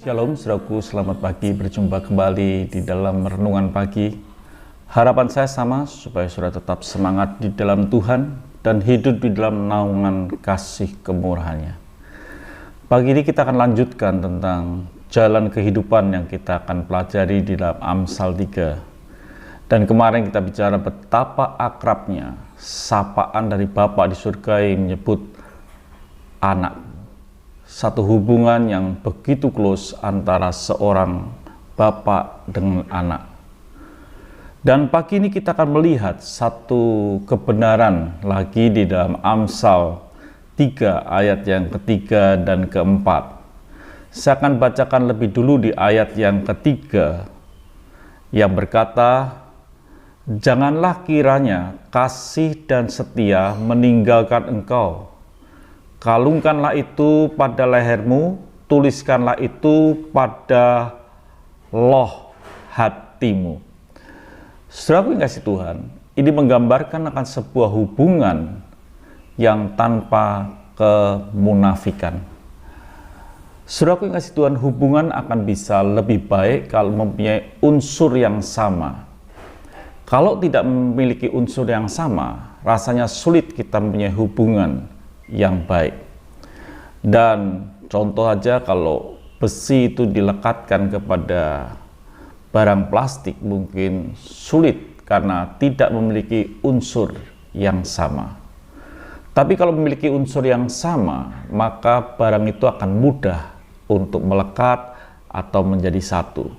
Shalom, saudaraku, selamat pagi. Berjumpa kembali di dalam renungan pagi. Harapan saya sama, supaya saudara tetap semangat di dalam Tuhan dan hidup di dalam naungan kasih kemurahan-Nya. Pagi ini kita akan lanjutkan tentang jalan kehidupan yang kita akan pelajari di dalam Amsal 3. Dan kemarin kita bicara betapa akrabnya sapaan dari Bapa di surga yang menyebut anak. Satu hubungan yang begitu close antara seorang bapak dengan anak. Dan pagi ini kita akan melihat satu kebenaran lagi di dalam Amsal 3 ayat yang ketiga dan keempat. Saya akan bacakan lebih dulu di ayat yang ketiga yang berkata, "Janganlah kiranya kasih dan setia meninggalkan engkau. Kalungkanlah itu pada lehermu, tuliskanlah itu pada loh hatimu." Saudaraku yang kasih Tuhan, ini menggambarkan akan sebuah hubungan yang tanpa kemunafikan. Saudaraku yang kasih Tuhan, hubungan akan bisa lebih baik kalau mempunyai unsur yang sama. Kalau tidak memiliki unsur yang sama, rasanya sulit kita mempunyai hubungan yang baik. Dan contoh aja, kalau besi itu dilekatkan kepada barang plastik mungkin sulit karena tidak memiliki unsur yang sama. Tapi kalau memiliki unsur yang sama, maka barang itu akan mudah untuk melekat atau menjadi satu.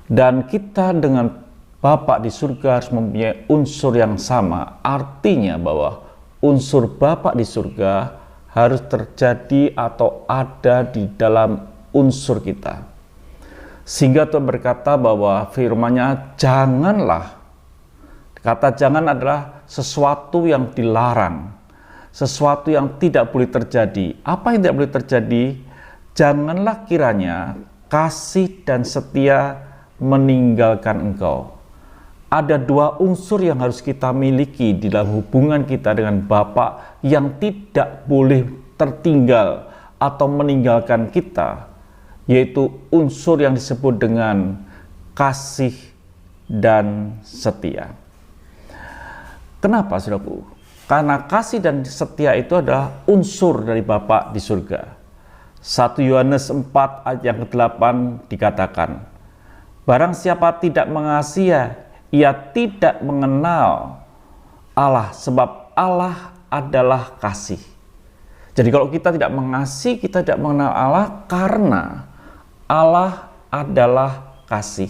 Dan kita dengan Bapa di surga harus mempunyai unsur yang sama, artinya bahwa unsur Bapa di surga harus terjadi atau ada di dalam unsur kita. Sehingga Tuhan berkata bahwa firman-Nya janganlah. Kata jangan adalah sesuatu yang dilarang, sesuatu yang tidak boleh terjadi. Apa yang tidak boleh terjadi? Janganlah kiranya kasih dan setia meninggalkan engkau. Ada dua unsur yang harus kita miliki di dalam hubungan kita dengan Bapa yang tidak boleh tertinggal atau meninggalkan kita, yaitu unsur yang disebut dengan kasih dan setia. Kenapa, saudaraku? Karena kasih dan setia itu adalah unsur dari Bapa di surga. 1 Yohanes 4 ayat yang ke-8 dikatakan, "Barang siapa tidak mengasihi, ia tidak mengenal Allah, sebab Allah adalah kasih." Jadi kalau kita tidak mengasihi, kita tidak mengenal Allah karena Allah adalah kasih.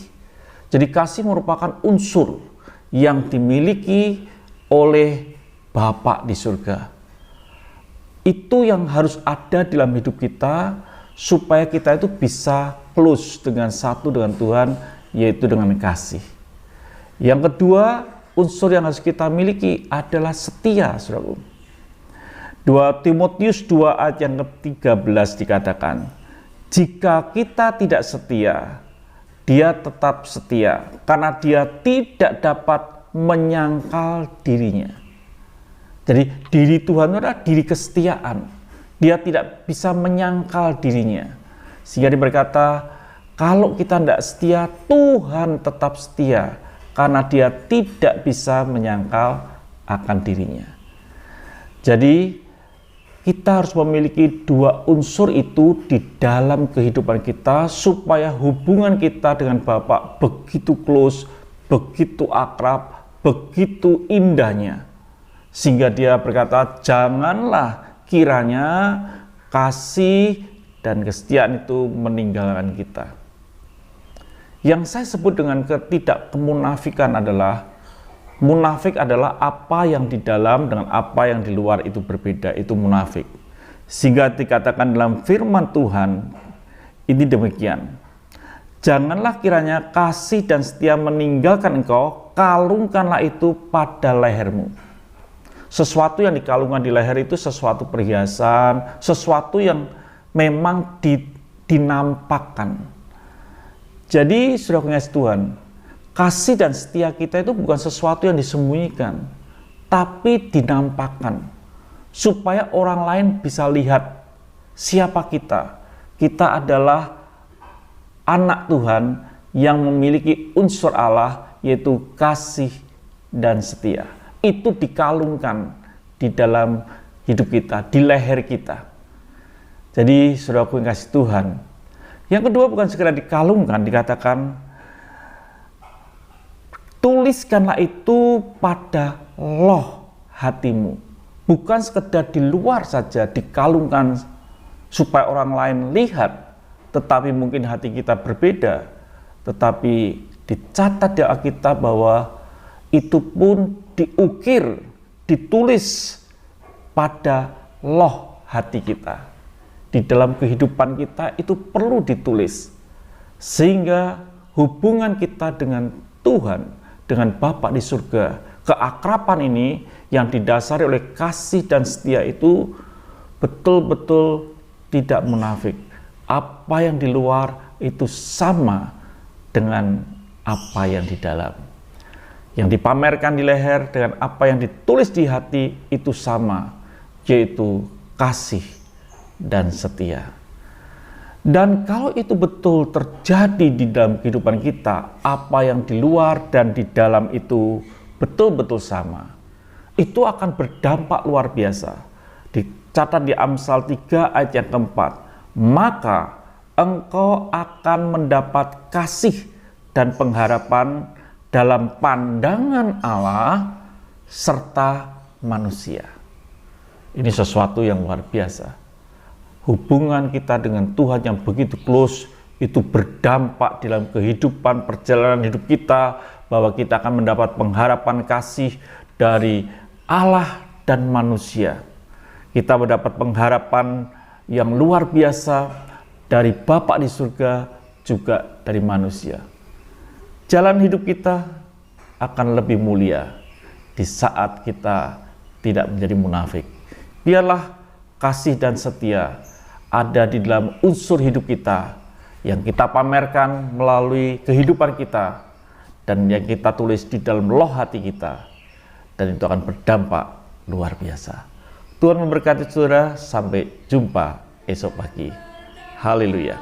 Jadi kasih merupakan unsur yang dimiliki oleh Bapa di surga. Itu yang harus ada dalam hidup kita supaya kita itu bisa close dengan satu dengan Tuhan, yaitu dengan kasih. Yang kedua, unsur yang harus kita miliki adalah setia, saudaraku. 2 Timotius 2 ayat yang ke-13 dikatakan, "Jika kita tidak setia, dia tetap setia, karena dia tidak dapat menyangkal dirinya." Jadi diri Tuhan adalah diri kesetiaan. Dia tidak bisa menyangkal dirinya. Sehingga dia berkata, kalau kita tidak setia, Tuhan tetap setia, karena dia tidak bisa menyangkal akan dirinya. Jadi kita harus memiliki dua unsur itu di dalam kehidupan kita supaya hubungan kita dengan Bapa begitu close, begitu akrab, begitu indahnya. Sehingga dia berkata, janganlah kiranya kasih dan kesetiaan itu meninggalkan kita. Yang saya sebut dengan ketidakkemunafikan adalah, munafik adalah apa yang di dalam dengan apa yang di luar itu berbeda, itu munafik. Sehingga dikatakan dalam firman Tuhan ini demikian, "Janganlah kiranya kasih dan setia meninggalkan engkau, kalungkanlah itu pada lehermu." Sesuatu yang dikalungkan di leher itu sesuatu perhiasan, sesuatu yang memang dinampakkan. Jadi saudara kasih Tuhan, kasih dan setia kita itu bukan sesuatu yang disembunyikan, tapi dinampakkan. Supaya orang lain bisa lihat siapa kita. Kita adalah anak Tuhan yang memiliki unsur Allah, yaitu kasih dan setia. Itu dikalungkan di dalam hidup kita, di leher kita. Jadi saudaraku yang kasih Tuhan, yang kedua bukan sekedar dikalungkan, dikatakan tuliskanlah itu pada loh hatimu. Bukan sekedar di luar saja dikalungkan supaya orang lain lihat, tetapi mungkin hati kita berbeda. Tetapi dicatat di Alkitab bahwa itu pun diukir, ditulis pada loh hati kita. Di dalam kehidupan kita itu perlu ditulis. Sehingga hubungan kita dengan Tuhan, dengan Bapa di surga, keakraban ini yang didasari oleh kasih dan setia itu betul-betul tidak munafik. Apa yang di luar itu sama dengan apa yang di dalam. Yang dipamerkan di leher dengan apa yang ditulis di hati itu sama, yaitu kasih dan setia. Dan kalau itu betul terjadi di dalam kehidupan kita, apa yang di luar dan di dalam itu betul-betul sama, itu akan berdampak luar biasa. Dicatat di Amsal 3 ayat yang keempat, maka engkau akan mendapat kasih dan pengharapan dalam pandangan Allah serta manusia. Ini sesuatu yang luar biasa. Hubungan kita dengan Tuhan yang begitu close itu berdampak dalam kehidupan perjalanan hidup kita, bahwa kita akan mendapat pengharapan kasih dari Allah dan manusia. Kita mendapat pengharapan yang luar biasa dari Bapa di surga, juga dari manusia. Jalan hidup kita akan lebih mulia di saat kita tidak menjadi munafik. Biarlah kasih dan setia ada di dalam unsur hidup kita yang kita pamerkan melalui kehidupan kita dan yang kita tulis di dalam loh hati kita, dan itu akan berdampak luar biasa. Tuhan memberkati saudara, sampai jumpa esok pagi. Haleluya.